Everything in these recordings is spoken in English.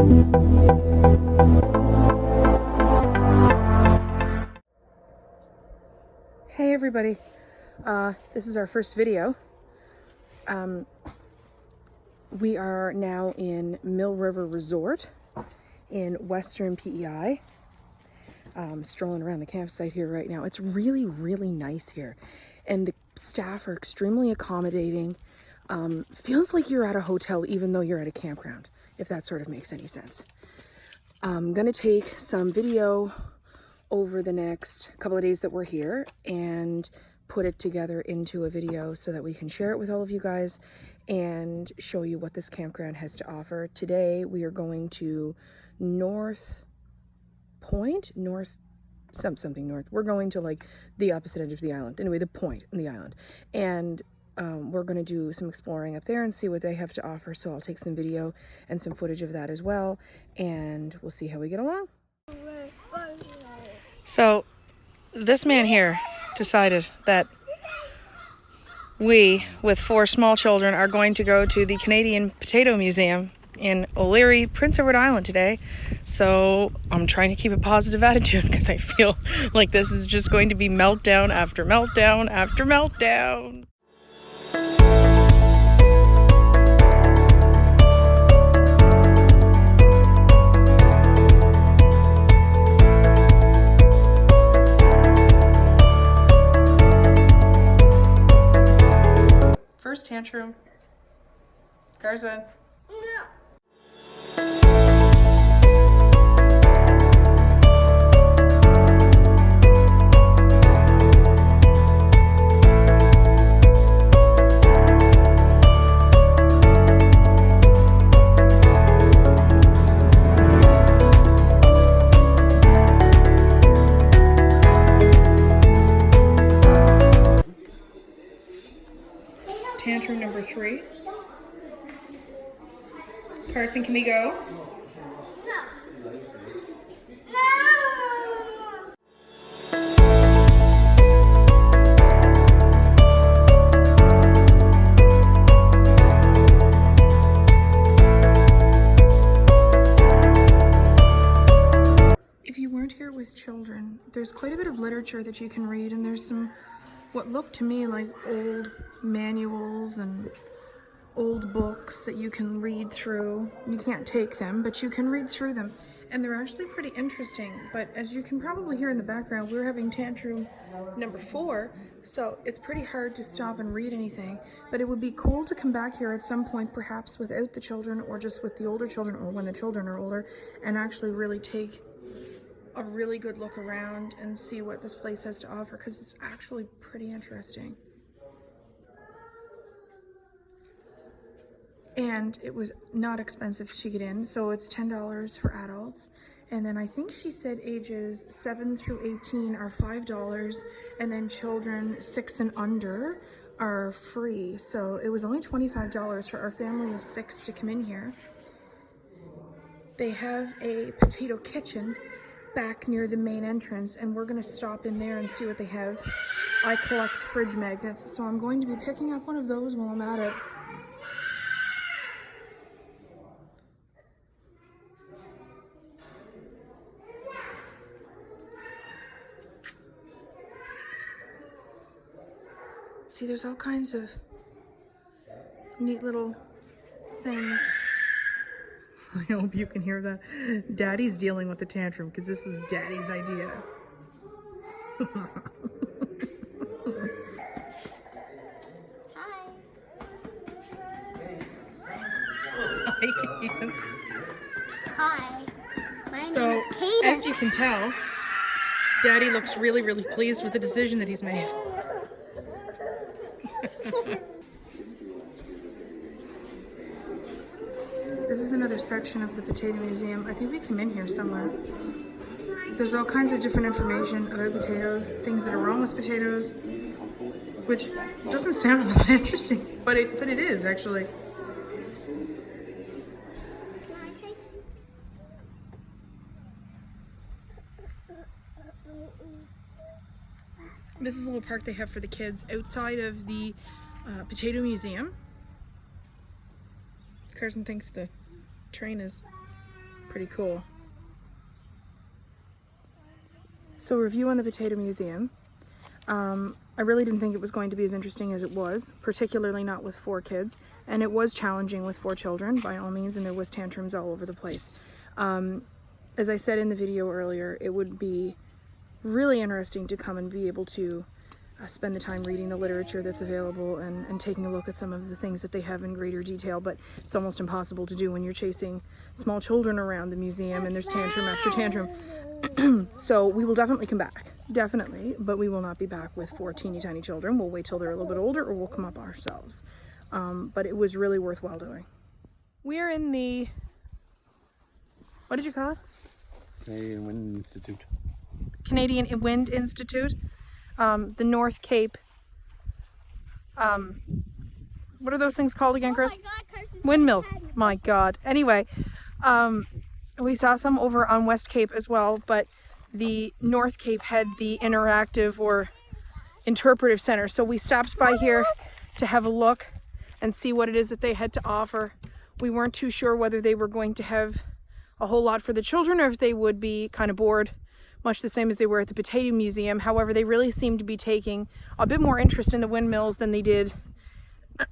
Hey everybody, this is our first video. We are now in Mill River Resort in Western PEI. Strolling around the campsite here right now. It's really, really nice here. And the staff are extremely accommodating. Feels like you're at a hotel even though you're at a campground, if that sort of makes any sense. I'm gonna take some video over the next couple of days that we're here and put it together into a video so that we can share it with all of you guys and show you what this campground has to offer. Today we are going to North Point, something north. We're going to like the opposite end of the island. Anyway, the point in the island. And we're going to do some exploring up there and see what they have to offer. So I'll take some video and some footage of that as well. And we'll see how we get along. So this man here decided that we, with 4 small children, are going to go to the Canadian Potato Museum in O'Leary, Prince Edward Island today. So I'm trying to keep a positive attitude because I feel like this is just going to be meltdown after meltdown after meltdown. First tantrum. Garza. Tantrum number 3. Carson, can we go? If you weren't here with children, there's quite a bit of literature that you can read, and there's some what look to me like old manuals and old books that you can read through. You can't take them, but you can read through them, and they're actually pretty interesting. But as you can probably hear in the background, we're having tantrum number 4, so it's pretty hard to stop and read anything. But it would be cool to come back here at some point, perhaps without the children or just with the older children, or when the children are older, and actually really take a really good look around and see what this place has to offer, because it's actually pretty interesting. And it was not expensive to get in, so it's $10 for adults. And then I think she said ages 7 through 18 are $5, and then children 6 and under are free. So it was only $25 for our family of 6 to come in here. They have a potato kitchen back near the main entrance, and we're gonna stop in there and see what they have. I collect fridge magnets, so I'm going to be picking up one of those while I'm at it. See, there's all kinds of neat little things. I hope you can hear that. Daddy's dealing with the tantrum because this was Daddy's idea. Hi. So, as you can tell, Daddy looks really, really pleased with the decision that he's made. This is another section of the Potato Museum. I think we come in here somewhere. There's all kinds of different information about potatoes, things that are wrong with potatoes, which doesn't sound that interesting, but it is actually. This is a little park they have for the kids outside of the Potato Museum. Carson thinks the train is Pretty cool. So, review on the Potato Museum. I really didn't think it was going to be as interesting as it was, particularly not with 4 kids. And it was challenging with 4 children, by all means, and there was tantrums all over the place. As I said in the video earlier, it would be really interesting to come and be able to spend the time reading the literature that's available and taking a look at some of the things that they have in greater detail, but it's almost impossible to do when you're chasing small children around the museum and there's tantrum after tantrum. So we will definitely come back, definitely, but we will not be back with 4 teeny tiny children. We'll wait till they're a little bit older, or we'll come up ourselves. But it was really worthwhile doing. We're in the, what did you call it? Canadian Wind Institute. Canadian Wind Institute. The North Cape. What are those things called again, Chris? Oh my God, Carson's Windmills. My God. Anyway, we saw some over on West Cape as well, but the North Cape had the interactive or interpretive center. So we stopped by here to have a look and see what it is that they had to offer. We weren't too sure whether they were going to have a whole lot for the children or if they would be kind of bored, much the same as they were at the Potato Museum. However, they really seemed to be taking a bit more interest in the windmills than they did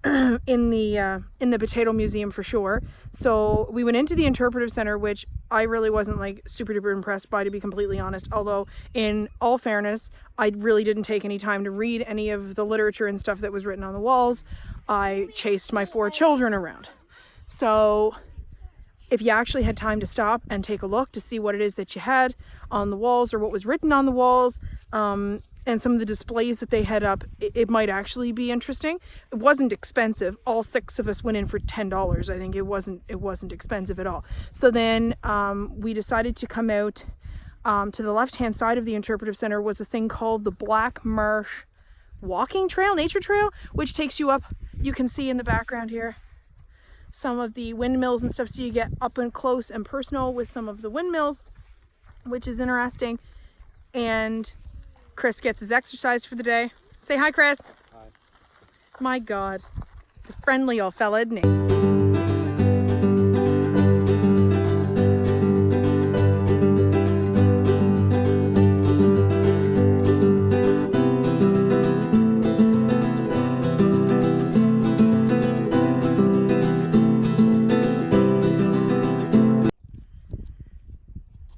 in the Potato Museum for sure. So we went into the interpretive center, which I really wasn't like super duper impressed by, to be completely honest. Although in all fairness, I really didn't take any time to read any of the literature and stuff that was written on the walls. I chased my 4 children around. So if you actually had time to stop and take a look to see what it is that you had on the walls or what was written on the walls, and some of the displays that they had up, it might actually be interesting. It wasn't expensive. All 6 of us went in for $10. I think it wasn't expensive at all. So then we decided to come out to the left-hand side of the interpretive center was a thing called the Black Marsh Walking Trail, Nature Trail, which takes you up. You can see in the background here some of the windmills and stuff, so you get up and close and personal with some of the windmills, which is interesting. And Chris gets his exercise for the day. Say hi, Chris. Hi. My God, he's a friendly old fella, isn't he?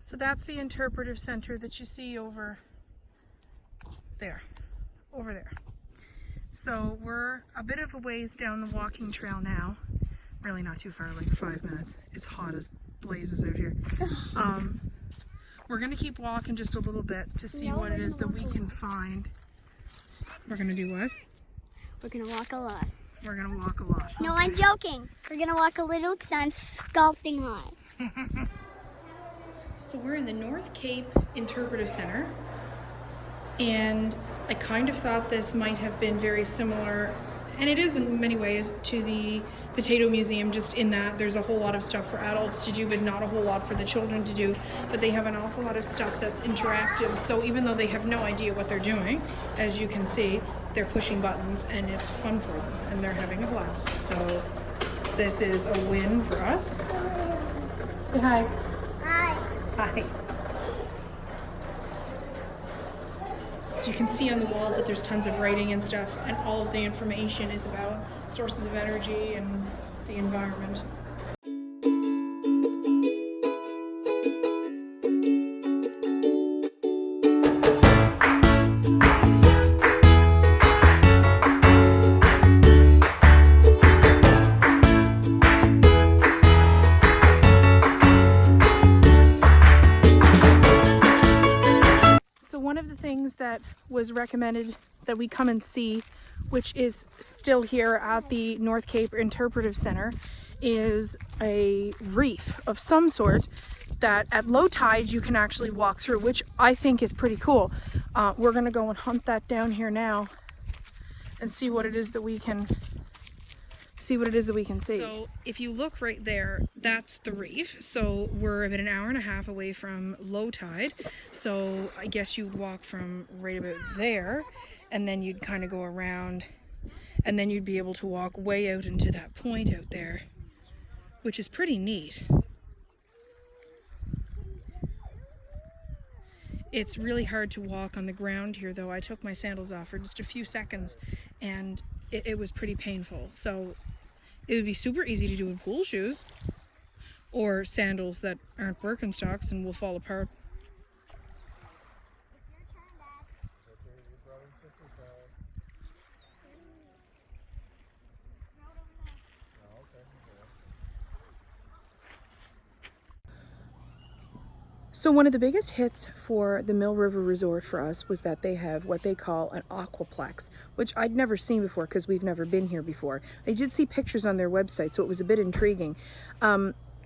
So that's the interpretive center that you see over there. So we're a bit of a ways down the walking trail now. Really not too far, like 5 minutes. It's hot as blazes out here. We're gonna keep walking just a little bit to see what it is that we can find. We're gonna do what? We're gonna walk a lot. We're gonna walk a lot. No, I'm joking. We're gonna walk a little because I'm sculpting high. So we're in the North Cape Interpretive Center, and I kind of thought this might have been very similar, and it is in many ways, to the Potato Museum, just in that there's a whole lot of stuff for adults to do, but not a whole lot for the children to do. But they have an awful lot of stuff that's interactive, so even though they have no idea what they're doing, as you can see, they're pushing buttons, and it's fun for them, and they're having a blast. So this is a win for us. Say hi. Hi. Hi. So you can see on the walls that there's tons of writing and stuff, and all of the information is about sources of energy and the environment. One of the things that was recommended that we come and see, which is still here at the North Cape Interpretive Center, is a reef of some sort that at low tide you can actually walk through, which I think is pretty cool. We're gonna go and hunt that down here now and see what it is that we can see. So if you look right there, that's the reef. So we're about an hour and a half away from low tide. So I guess you'd walk from right about there, and then you'd kind of go around, and then you'd be able to walk way out into that point out there, which is pretty neat. It's really hard to walk on the ground here, though. I took my sandals off for just a few seconds, and it was pretty painful. So it would be super easy to do in pool shoes or sandals that aren't Birkenstocks and will fall apart. So one of the biggest hits for the Mill River Resort for us was that they have what they call an aquaplex, which I'd never seen before because we've never been here before. I did see pictures on their website, so it was a bit intriguing.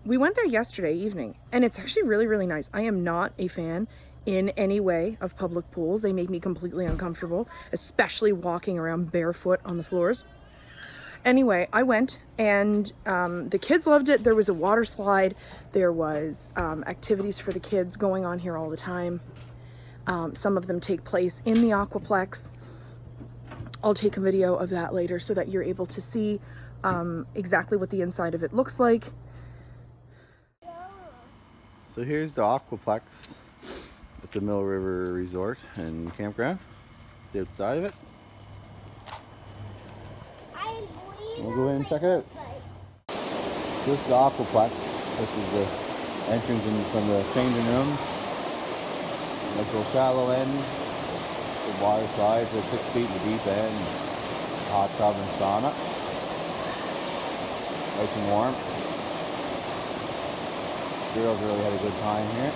We went there yesterday evening, and it's actually really, really nice. I am not a fan in any way of public pools. They make me completely uncomfortable, especially walking around barefoot on the floors. Anyway, I went, and the kids loved it. There was a water slide. There was activities for the kids going on here all the time. Some of them take place in the aquaplex. I'll take a video of that later so that you're able to see exactly what the inside of it looks like. So here's the aquaplex at the Mill River Resort and Campground. The outside of it. We'll go in and check it out. So this is the aquaplex. This is the entrance in from the changing rooms. Nice little shallow end. The water slide for 6 feet in the deep end. Hot tub and sauna. Nice and warm. Girls really had a good time here.